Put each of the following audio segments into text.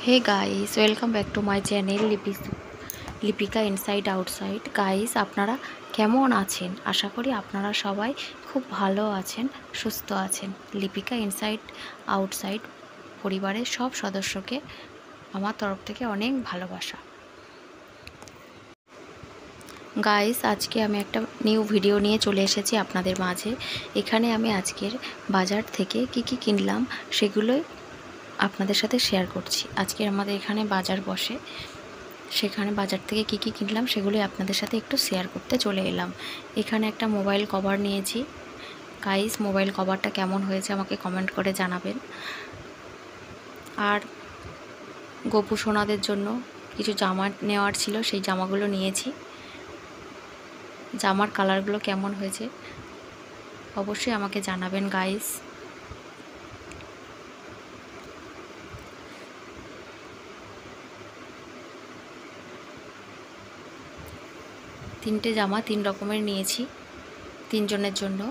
Hey guys welcome back to my channel Lipika inside outside. Guys আপনারা কেমন আছেন? আশা করি আপনারা সবাই খুব ভালো আছেন, সুস্থ আছেন। লিপিকা ইনসাইড আউটসাইড পরিবারের সব সদস্যকে আমার তরফ থেকে অনেক ভালোবাসা। গাইস আজকে আমি একটা নিউ ভিডিও নিয়ে চলে এসেছি আপনাদের মাঝে। এখানে আমি আজকের বাজার থেকে কি কি কিনলাম সেগুলোই আপনাদের সাথে শেয়ার করছি। আজকে আমাদের এখানে বাজার বসে, সেখানে বাজার থেকে কি কি কিনলাম সেগুলোই আপনাদের সাথে একটু শেয়ার করতে চলে এলাম। এখানে একটা মোবাইল কভার নিয়েছি। গাইস মোবাইল কভারটা কেমন হয়েছে আমাকে কমেন্ট করে জানাবেন। আর গপু সোনাদের জন্য কিছু জামা নেওয়ার ছিল, সেই জামাগুলো নিয়েছি। জামার কালারগুলো কেমন হয়েছে অবশ্যই আমাকে জানাবেন গাইস। তিনটে জামা তিন রকমের নিয়েছি তিনজনের জন্য।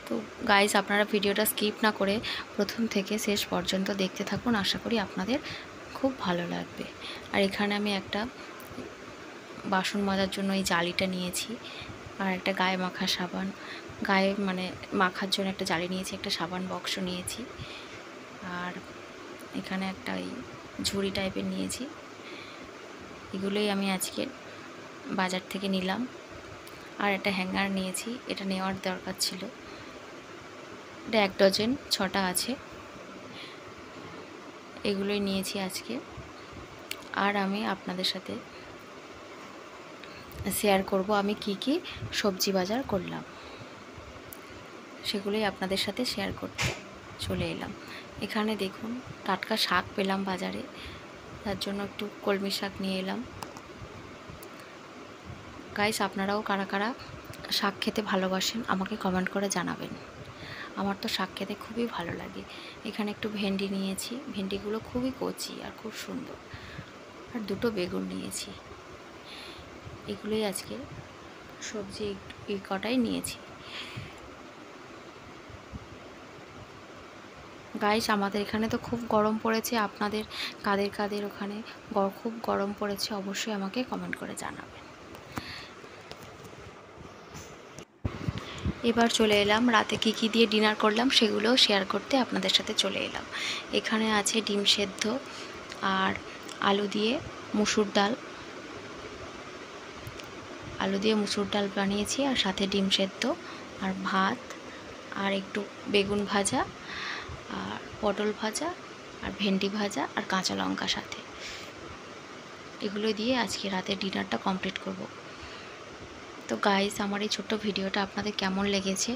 তো গাইস আপনারা ভিডিওটা স্কিপ না করে প্রথম থেকে শেষ পর্যন্ত দেখতে থাকুন, আশা করি আপনাদের খুব ভালো লাগবে। আর এখানে আমি একটা বাসন মাজার জন্য এই জালিটা নিয়েছি, আর একটা গায়ে মাখা সাবান, গায়ে মাখার জন্য একটা জালি নিয়েছি, একটা সাবান বক্স নিয়েছি, আর এখানে একটা এই ঝুড়ি টাইপের নিয়েছি। এগুলোই আমি আজকে বাজার থেকে নিলাম। আর একটা হ্যাঙ্গার নিয়েছি, এটা নেওয়ার দরকার ছিল। এটা 1 ডজন 6টা আছে, এগুলোই নিয়েছি আজকে। আর আমি আপনাদের সাথে শেয়ার করব আমি কি কি সবজি বাজার করলাম, সেগুলোই আপনাদের সাথে শেয়ার করতে চলে এলাম। এখানে দেখুন টাটকা শাক পেলাম বাজারে, তার জন্য একটু কলমি শাক নিয়ে এলাম। গাইস আপনারাও কারা কারা শাক খেতে ভালোবাসেন আমাকে কমেন্ট করে জানাবেন। আমার তো শাক খেতে খুবই ভালো লাগে। এখানে একটু ভেন্ডি নিয়েছি, ভেন্ডিগুলো খুবই কচি আর খুব সুন্দর। আর দুটো বেগুন নিয়েছি। এগুলোই আজকে সবজি এই কটাই নিয়েছি। গাইস আমাদের এখানে তো খুব গরম পড়েছে, আপনাদের কাদের কাদের ওখানে খুব গরম পড়েছে অবশ্যই আমাকে কমেন্ট করে জানাবেন। এবার চলে এলাম রাতে কি কি দিয়ে ডিনার করলাম সেগুলো শেয়ার করতে আপনাদের সাথে চলে এলাম। এখানে আছে ডিম সেদ্ধ আর আলু দিয়ে মুসুর ডাল বানিয়েছি, আর সাথে ডিম সেদ্ধ আর ভাত আর একটু বেগুন ভাজা আর পটল ভাজা আর ভেন্ডি ভাজা আর কাঁচা লঙ্কা সাথে। এগুলো দিয়ে আজকে রাতে ডিনারটা কমপ্লিট করব। তো গাইস আমার এই ছোট্ট ভিডিওটা আপনাদের কেমন লেগেছে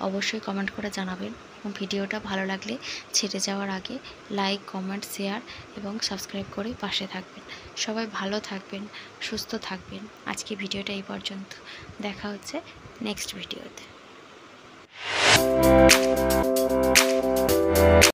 অবশ্যই কমেন্ট করে জানাবেন, এবং ভিডিওটা ভালো লাগলে ছেড়ে যাওয়ার আগে লাইক কমেন্ট শেয়ার এবং সাবস্ক্রাইব করে পাশে থাকবেন। সবাই ভালো থাকবেন, সুস্থ থাকবেন। আজকে ভিডিওটা এই পর্যন্ত, দেখা হচ্ছে নেক্সট ভিডিওতে।